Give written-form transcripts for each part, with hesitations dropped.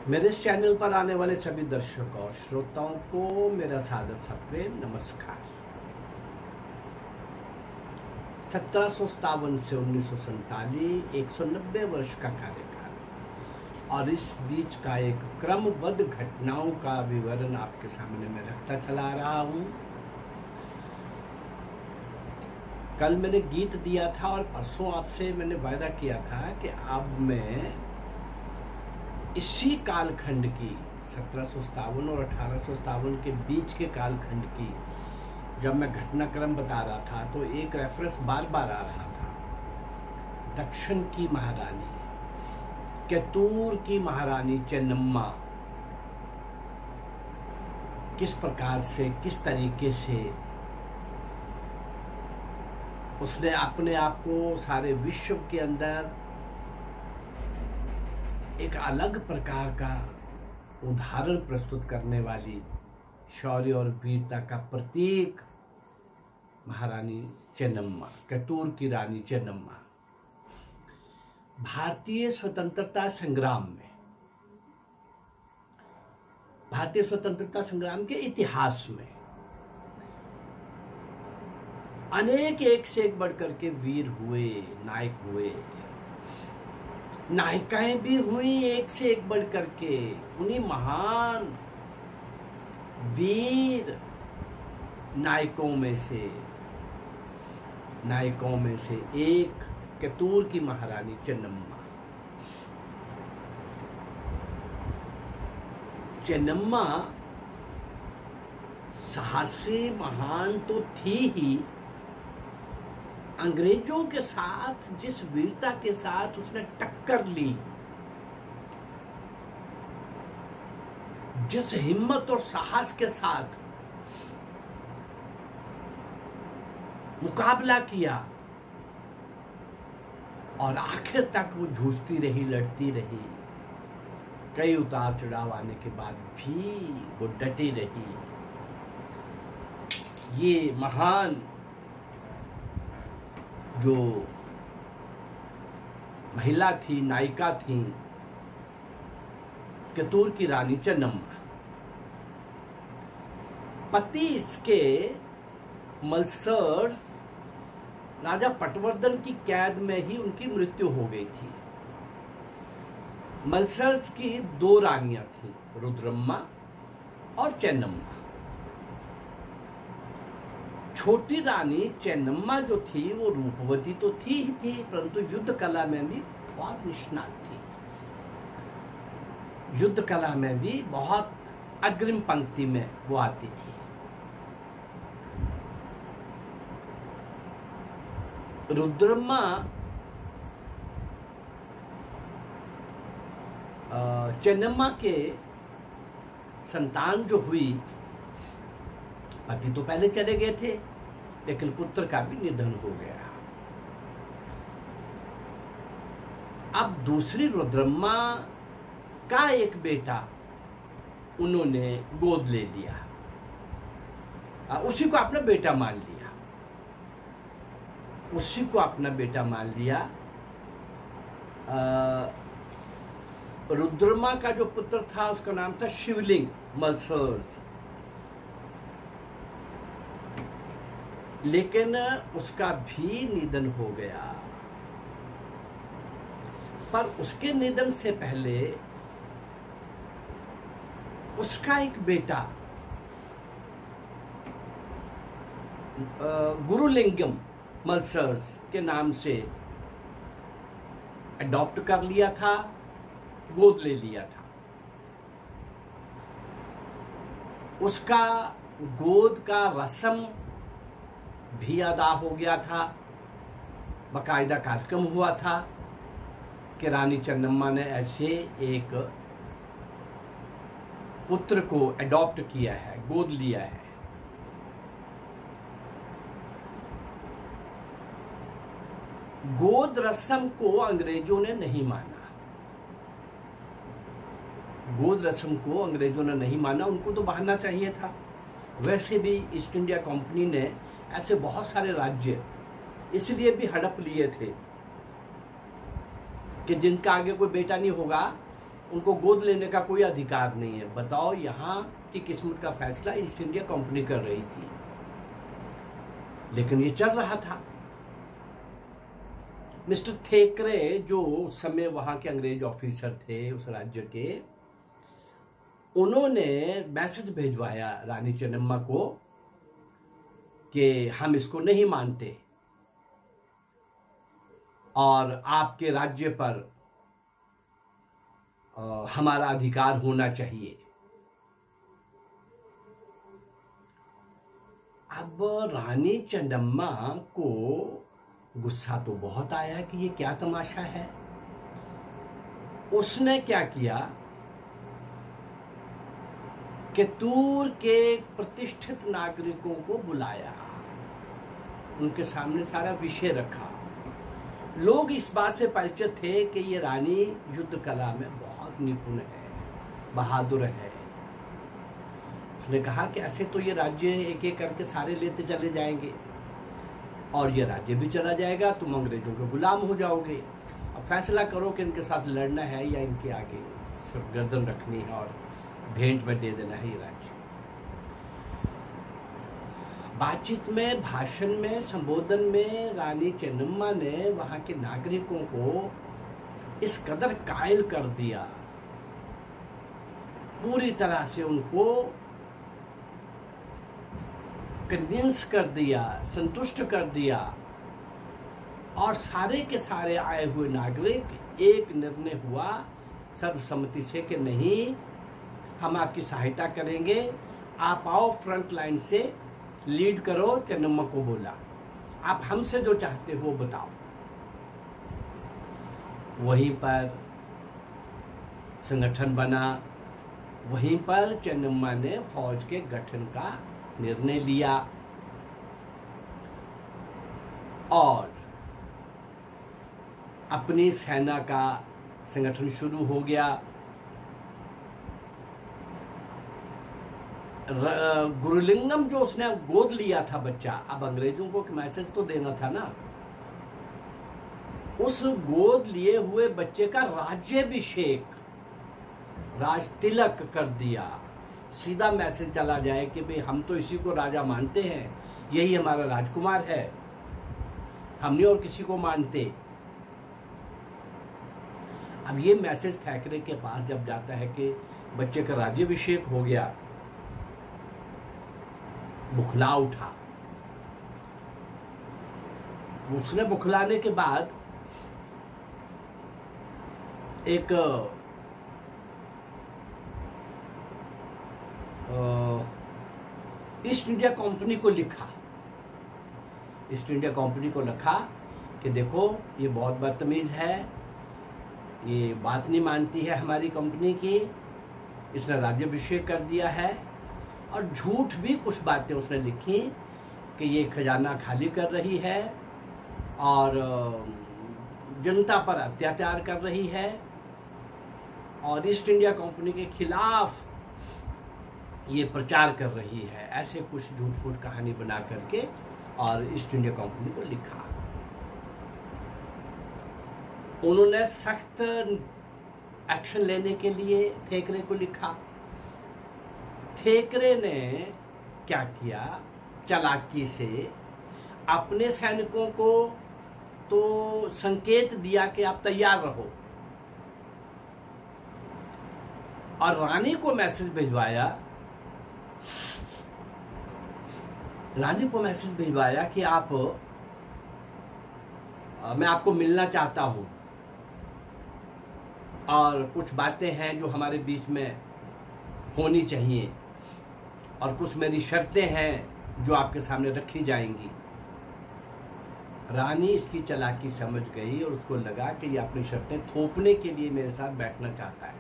मेरे इस चैनल पर आने वाले सभी दर्शकों और श्रोताओं को मेरा सादर सप्रेम नमस्कार। 1757 से 1947 190 वर्ष का कार्यकाल और इस बीच का एक क्रमबद्ध घटनाओं का विवरण आपके सामने मैं रखता चला रहा हूँ। कल मैंने गीत दिया था और परसों आपसे मैंने वायदा किया था कि अब मैं इसी कालखंड की 1757 और 1857 के बीच के कालखंड की जब मैं घटनाक्रम बता रहा था तो एक रेफरेंस बार बार आ रहा था। दक्षिण की महारानी, कैतूर की महारानी चेन्नम्मा किस प्रकार से, किस तरीके से उसने अपने आप को सारे विश्व के अंदर एक अलग प्रकार का उदाहरण प्रस्तुत करने वाली शौर्य और वीरता का प्रतीक महारानी चेन्नम्मा, कैतूर की रानी चेन्नम्मा, भारतीय स्वतंत्रता संग्राम में, भारतीय स्वतंत्रता संग्राम के इतिहास में अनेक एक से एक बढ़कर के वीर हुए, नायक हुए, नायिकाएं भी हुई एक से एक बढ़ करके। उन्हीं महान वीर नायकों में से एक कैतूर की महारानी चेन्नम्मा। चेन्नम्मा साहसी महान तो थी ही, अंग्रेजों के साथ जिस वीरता के साथ उसने टक्कर ली, जिस हिम्मत और साहस के साथ मुकाबला किया और आखिर तक वो जूझती रही, लड़ती रही, कई उतार चढ़ाव आने के बाद भी वो डटी रही। ये महान जो महिला थी, नायिका थी, कैतूर की रानी चेन्नम्मा। पति इसके मलसर्स राजा पटवर्धन की कैद में ही उनकी मृत्यु हो गई थी। मलसर्स की दो रानियां थी, रुद्रम्मा और चेन्नम्मा। छोटी रानी चेन्नम्मा जो थी वो रूपवती तो थी ही थी, परंतु युद्ध कला में भी बहुत निष्णात थी, युद्ध कला में भी बहुत अग्रिम पंक्ति में वो आती थी। रुद्रम्मा चेन्नम्मा के संतान जो हुई, पति तो पहले चले गए थे लेकिन पुत्र का भी निधन हो गया। अब दूसरी रुद्रम्मा का एक बेटा उन्होंने गोद ले लिया, उसी को अपना बेटा मान लिया, उसी को अपना बेटा मान लिया। रुद्रम्मा का जो पुत्र था उसका नाम था शिवलिंग मलसर्स, लेकिन उसका भी निधन हो गया। पर उसके निधन से पहले उसका एक बेटा गुरुलिंगम मलसर्स के नाम से अडॉप्ट कर लिया था, गोद ले लिया था। उसका गोद का रस्म भी अदा हो गया था, बाकायदा कार्यक्रम हुआ था कि रानी चेन्नम्मा ने ऐसे एक पुत्र को अडॉप्ट किया है, गोद लिया है। गोद रस्म को अंग्रेजों ने नहीं माना, गोद रस्म को अंग्रेजों ने नहीं माना, उनको तो बहाना चाहिए था। वैसे भी ईस्ट इंडिया कंपनी ने ऐसे बहुत सारे राज्य इसलिए भी हड़प लिए थे कि जिनका आगे कोई बेटा नहीं होगा उनको गोद लेने का कोई अधिकार नहीं है। बताओ, यहाँ की किस्मत का फैसला ईस्ट इंडिया कंपनी कर रही थी, लेकिन ये चल रहा था। मिस्टर थेकरे जो उस समय वहां के अंग्रेज ऑफिसर थे उस राज्य के, उन्होंने मैसेज भेजवाया रानी चेन्नम्मा को कि हम इसको नहीं मानते और आपके राज्य पर हमारा अधिकार होना चाहिए। अब रानी चेन्नम्मा को गुस्सा तो बहुत आया कि ये क्या तमाशा है। उसने क्या किया, कित्तूर के प्रतिष्ठित नागरिकों को बुलाया, उनके सामने सारा विषय रखा। लोग इस बात से परिचित थे कि ये रानी युद्ध कला में बहुत निपुण है, बहादुर है। उसने कहा कि ऐसे तो ये राज्य एक एक करके सारे लेते चले जाएंगे और ये राज्य भी चला जाएगा, तुम अंग्रेजों के गुलाम हो जाओगे। अब फैसला करो कि इनके साथ लड़ना है या इनके आगे सिर्फ गर्दन रखनी है और भेंट में दे देना है ये राज्य। बातचीत में, भाषण में, संबोधन में रानी चेन्नम्मा ने वहां के नागरिकों को इस कदर कायल कर दिया, पूरी तरह से उनको कन्विंस कर दिया, संतुष्ट कर दिया और सारे के सारे आए हुए नागरिक एक निर्णय हुआ सर्वसम्मति से कि नहीं, हम आपकी सहायता करेंगे, आप आओ फ्रंट लाइन से लीड करो। चेन्नम्मा को बोला, आप हमसे जो चाहते हो बताओ। वहीं पर संगठन बना, वहीं पर चेन्नम्मा ने फौज के गठन का निर्णय लिया और अपनी सेना का संगठन शुरू हो गया। गुरुलिंगम जो उसने गोद लिया था बच्चा, अब अंग्रेजों को मैसेज तो देना था ना, उस गोद लिए हुए बच्चे का राज्याभिषेक, राज तिलक कर दिया। सीधा मैसेज चला जाए कि भाई हम तो इसी को राजा मानते हैं, यही हमारा राजकुमार है, हम नहीं और किसी को मानते। अब ये मैसेज थैकरे के पास जब जाता है कि बच्चे का राज्याभिषेक हो गया, बुखला उठा। उसने बुखलाने के बाद एक ईस्ट इंडिया कंपनी को लिखा, ईस्ट इंडिया कंपनी को लिखा कि देखो ये बहुत बदतमीज है, ये बात नहीं मानती है हमारी कंपनी की, इसने राज्याभिषेक कर दिया है। और झूठ भी कुछ बातें उसने लिखी कि ये खजाना खाली कर रही है और जनता पर अत्याचार कर रही है और ईस्ट इंडिया कंपनी के खिलाफ ये प्रचार कर रही है। ऐसे कुछ झूठ फूट कहानी बना करके और ईस्ट इंडिया कंपनी को लिखा। उन्होंने सख्त एक्शन लेने के लिए थेकरे को लिखा। थेकरे ने क्या किया, चालाकी से अपने सैनिकों को तो संकेत दिया कि आप तैयार रहो और रानी को मैसेज भिजवाया, रानी को मैसेज भिजवाया कि आप मैं आपको मिलना चाहता हूं और कुछ बातें हैं जो हमारे बीच में होनी चाहिए और कुछ मेरी शर्तें हैं जो आपके सामने रखी जाएंगी। रानी इसकी चालाकी समझ गई और उसको लगा कि ये अपनी शर्तें थोपने के लिए मेरे साथ बैठना चाहता है।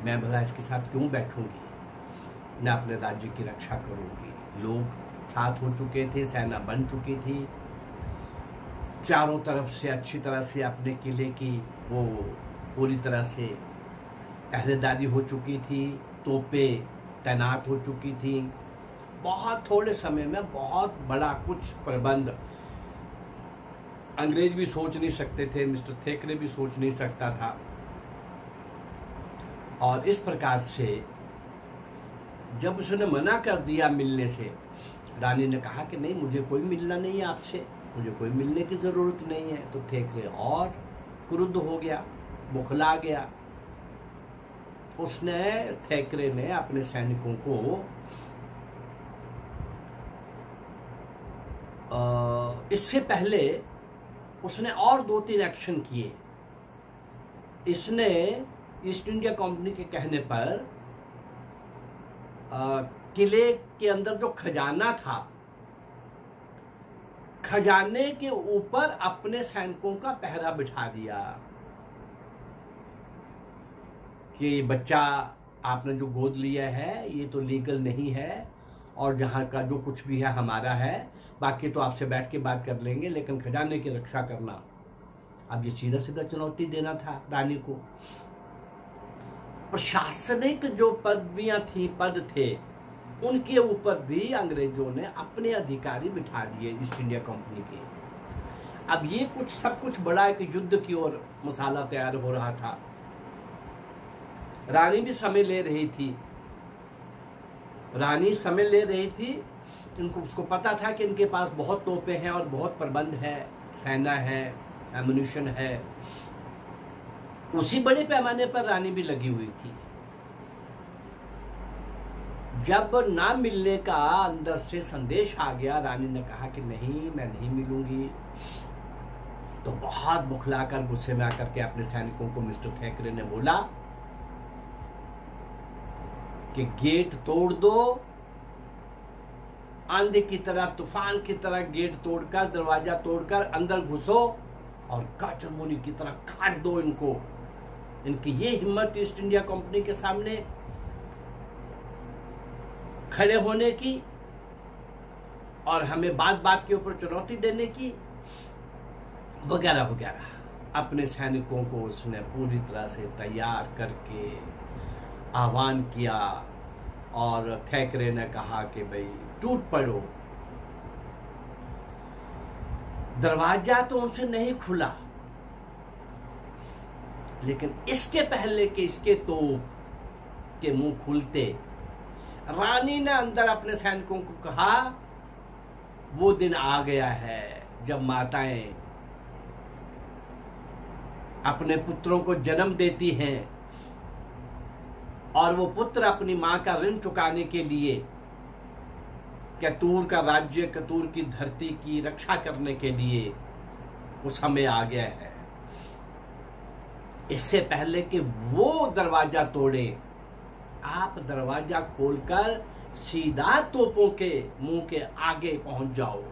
मैं भला इसके साथ क्यों बैठूंगी, मैं अपने राज्य की रक्षा करूंगी। लोग साथ हो चुके थे, सेना बन चुकी थी, चारों तरफ से अच्छी तरह से अपने किले की वो पूरी तरह से पहरेदारी हो चुकी थी, तोपें तैनात हो चुकी थी। बहुत थोड़े समय में बहुत बड़ा कुछ प्रबंध अंग्रेज भी सोच नहीं सकते थे, मिस्टर थेकरे भी सोच नहीं सकता था। और इस प्रकार से जब उसने मना कर दिया मिलने से, रानी ने कहा कि नहीं, मुझे कोई मिलना नहीं है आपसे, मुझे कोई मिलने की ज़रूरत नहीं है। तो ठेकरे और क्रुद्ध हो गया, बुखला गया। उसने ठेकरे ने अपने सैनिकों को इससे पहले उसने और 2-3 एक्शन किए। इसने ईस्ट इंडिया कंपनी के कहने पर किले के अंदर जो खजाना था, खजाने के ऊपर अपने सैनिकों का पहरा बिठा दिया कि बच्चा आपने जो गोद लिया है ये तो लीगल नहीं है, और जहाँ का जो कुछ भी है हमारा है, बाकी तो आपसे बैठ के बात कर लेंगे, लेकिन खजाने की रक्षा करना। अब ये सीधा सीधा चुनौती देना था रानी को। प्रशासनिक जो पदवियां थी, पद थे, उनके ऊपर भी अंग्रेजों ने अपने अधिकारी बिठा दिए ईस्ट इंडिया कंपनी के। अब ये सब कुछ बड़ा एक युद्ध की ओर मसाला तैयार हो रहा था। रानी भी समय ले रही थी, इनको उसको पता था कि इनके पास बहुत तोपें हैं और बहुत प्रबंध है, सेना है, एम्युनिशन है। उसी बड़े पैमाने पर रानी भी लगी हुई थी। जब ना मिलने का अंदर से संदेश आ गया, रानी ने कहा कि नहीं, मैं नहीं मिलूंगी। तो बहुत बुखलाकर, गुस्से में आकर के अपने सैनिकों को मिस्टर ठेकरे ने बोला कि गेट तोड़ दो, आंधी की तरह, तूफान की तरह गेट तोड़कर, दरवाजा तोड़कर अंदर घुसो और काचरमोनी की तरह काट दो इनको। इनकी ये हिम्मत ईस्ट इंडिया कंपनी के सामने खड़े होने की और हमें बात बात के ऊपर चुनौती देने की, वगैरह वगैरह। अपने सैनिकों को उसने पूरी तरह से तैयार करके आह्वान किया और ठेकरे ने कहा कि भाई टूट पड़ो। दरवाजा तो उनसे नहीं खुला, लेकिन इसके पहले कि इसके तोप के मुंह खुलते, रानी ने अंदर अपने सैनिकों को कहा, वो दिन आ गया है जब माताएं अपने पुत्रों को जन्म देती हैं और वो पुत्र अपनी मां का ऋण चुकाने के लिए कैतूर का राज्य, कैतूर की धरती की रक्षा करने के लिए वो समय आ गया है। इससे पहले कि वो दरवाजा तोड़े, आप दरवाजा खोलकर सीधा तोपों के मुंह के आगे पहुंच जाओ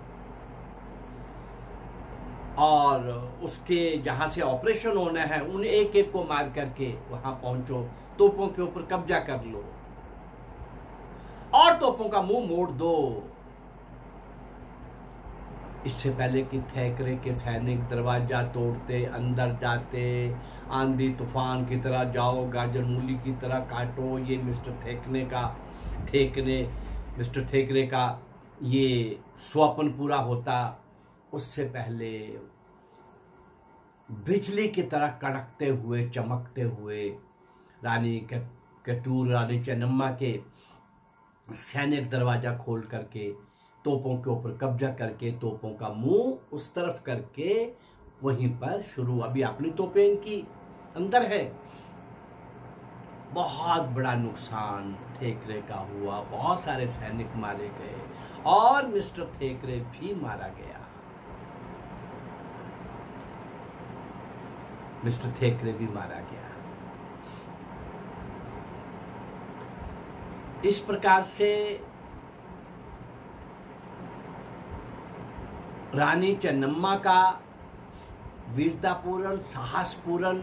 और उसके जहां से ऑपरेशन होना है उन एक एक को मार करके वहां पहुंचो, तोपों के ऊपर कब्जा कर लो और तोपों का मुंह मोड़ दो। इससे पहले कि ठेकरे के सैनिक दरवाजा तोड़ते, अंदर जाते, आंधी तूफान की तरह जाओ, गाजर मूली की तरह काटो, ये मिस्टर ठेकरे का ये स्वप्न पूरा होता, उससे पहले बिजली की तरह कड़कते हुए, चमकते हुए रानी कैतूर, रानी चेन्नम्मा के सैनिक दरवाजा खोल करके तोपों के ऊपर कब्जा करके, तोपों का मुंह उस तरफ करके वहीं पर शुरू, अभी अपनी तोपें इनकी अंदर है। बहुत बड़ा नुकसान ठेकरे का हुआ, बहुत सारे सैनिक मारे गए और मिस्टर ठेकरे भी मारा गया। मिस्टर ठेकरे भी मारा गया। इस प्रकार से रानी चेन्नम्मा का वीरतापूर्ण, साहसपूर्ण,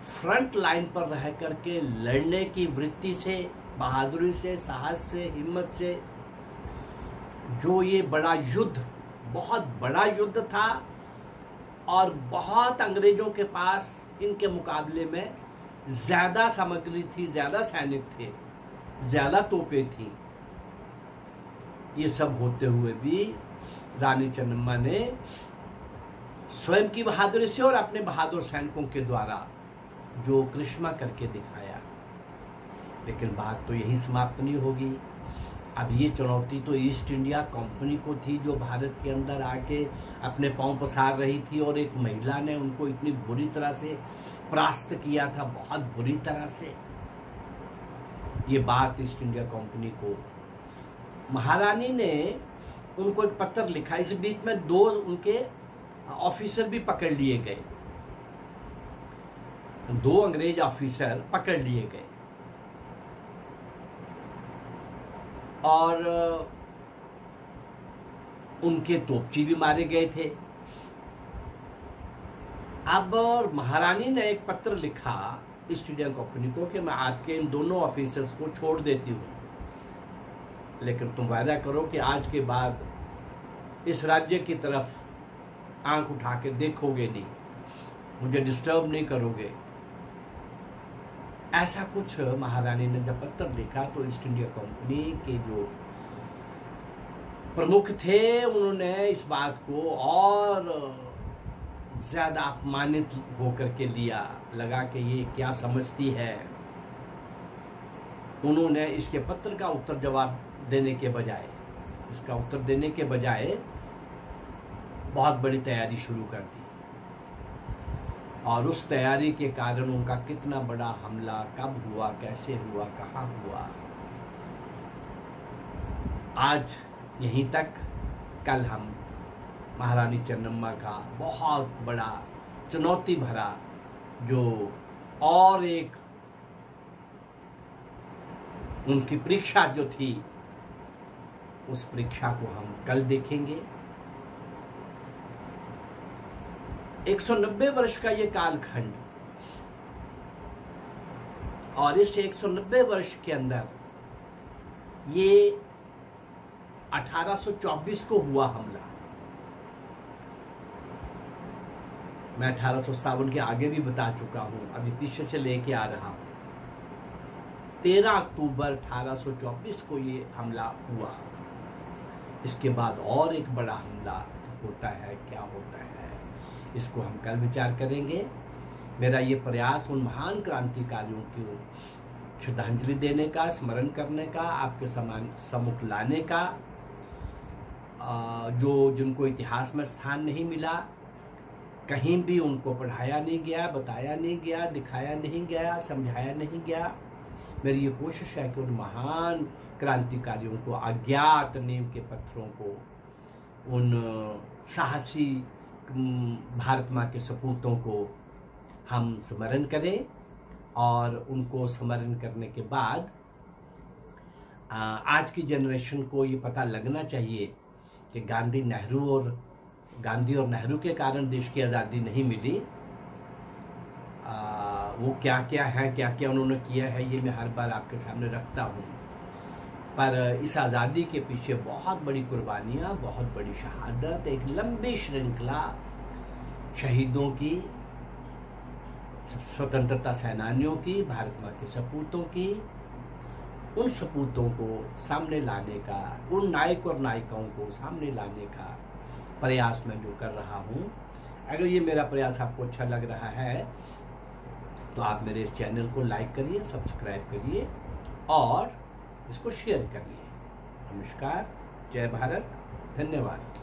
फ्रंट लाइन पर रह करके लड़ने की वृत्ति से, बहादुरी से, साहस से, हिम्मत से जो ये बड़ा युद्ध, बहुत बड़ा युद्ध था और बहुत अंग्रेजों के पास इनके मुकाबले में ज्यादा सामग्री थी, ज्यादा सैनिक थे, ज्यादा तोपें थी। ये सब होते हुए भी रानी चेन्नम्मा ने स्वयं की बहादुरी से और अपने बहादुर सैनिकों के द्वारा जो करिश्मा करके दिखाया। लेकिन बात तो यही समाप्त नहीं होगी। अब ये चुनौती तो ईस्ट इंडिया कंपनी को थी, जो भारत के अंदर आके अपने पांव पसार रही थी, और एक महिला ने उनको इतनी बुरी तरह से परास्त किया था, बहुत बुरी तरह से। ये बात ईस्ट इंडिया कंपनी को, महारानी ने उनको एक पत्र लिखा। इस बीच में 2 उनके ऑफिसर भी पकड़ लिए गए, 2 अंग्रेज ऑफिसर पकड़ लिए गए, और उनके तोपची भी मारे गए थे। अब महारानी ने एक पत्र लिखा ईस्ट इंडिया कंपनी को कि मैं आपके इन दोनों ऑफिसर्स को छोड़ देती हूँ, लेकिन तुम वादा करो कि आज के बाद इस राज्य की तरफ आंख उठा के देखोगे नहीं, मुझे डिस्टर्ब नहीं करोगे। ऐसा कुछ महारानी ने जब पत्र लिखा तो ईस्ट इंडिया कंपनी के जो प्रमुख थे, उन्होंने इस बात को और ज्यादा अपमानित होकर के लिया। लगा कि ये क्या समझती है। उन्होंने इसके पत्र का उत्तर जवाब देने के बजाय, इसका उत्तर देने के बजाय बहुत बड़ी तैयारी शुरू कर दी, और उस तैयारी के कारण उनका कितना बड़ा हमला कब हुआ, कैसे हुआ, कहाँ हुआ, आज यहीं तक। कल हम महारानी चन्नम्मा का बहुत बड़ा चुनौती भरा जो और एक उनकी परीक्षा जो थी, उस परीक्षा को हम कल देखेंगे। 190 वर्ष का ये कालखंड, और इस 190 वर्ष के अंदर ये 1824 को हुआ हमला। मैं 1857 के आगे भी बता चुका हूं, अभी पीछे से लेके आ रहा हूं। 13 अक्टूबर 1824 को ये हमला हुआ। इसके बाद और एक बड़ा हमला होता है, क्या होता है, इसको हम कल विचार करेंगे। मेरा ये प्रयास उन महान क्रांतिकारियों को श्रद्धांजलि देने का, स्मरण करने का, आपके सम्मुख लाने का, जो जिनको इतिहास में स्थान नहीं मिला, कहीं भी उनको पढ़ाया नहीं गया, बताया नहीं गया, दिखाया नहीं गया, समझाया नहीं गया। मेरी ये कोशिश है कि उन महान क्रांतिकारियों को, अज्ञात नीम के पत्थरों को, उन साहसी भारत माँ के सपूतों को हम स्मरण करें, और उनको स्मरण करने के बाद आज की जनरेशन को ये पता लगना चाहिए कि गांधी और नेहरू के कारण देश की आज़ादी नहीं मिली। वो क्या क्या है, क्या क्या उन्होंने किया है, ये मैं हर बार आपके सामने रखता हूँ। पर इस आज़ादी के पीछे बहुत बड़ी कुर्बानियाँ, बहुत बड़ी शहादत, एक लंबी श्रृंखला शहीदों की, स्वतंत्रता सेनानियों की, भारत माँ के सपूतों की, उन सपूतों को सामने लाने का, उन नायक और नायिकाओं को सामने लाने का प्रयास मैं जो कर रहा हूँ। अगर ये मेरा प्रयास आपको अच्छा लग रहा है तो आप मेरे इस चैनल को लाइक करिए, सब्सक्राइब करिए और इसको शेयर करिए। नमस्कार, जय भारत, धन्यवाद।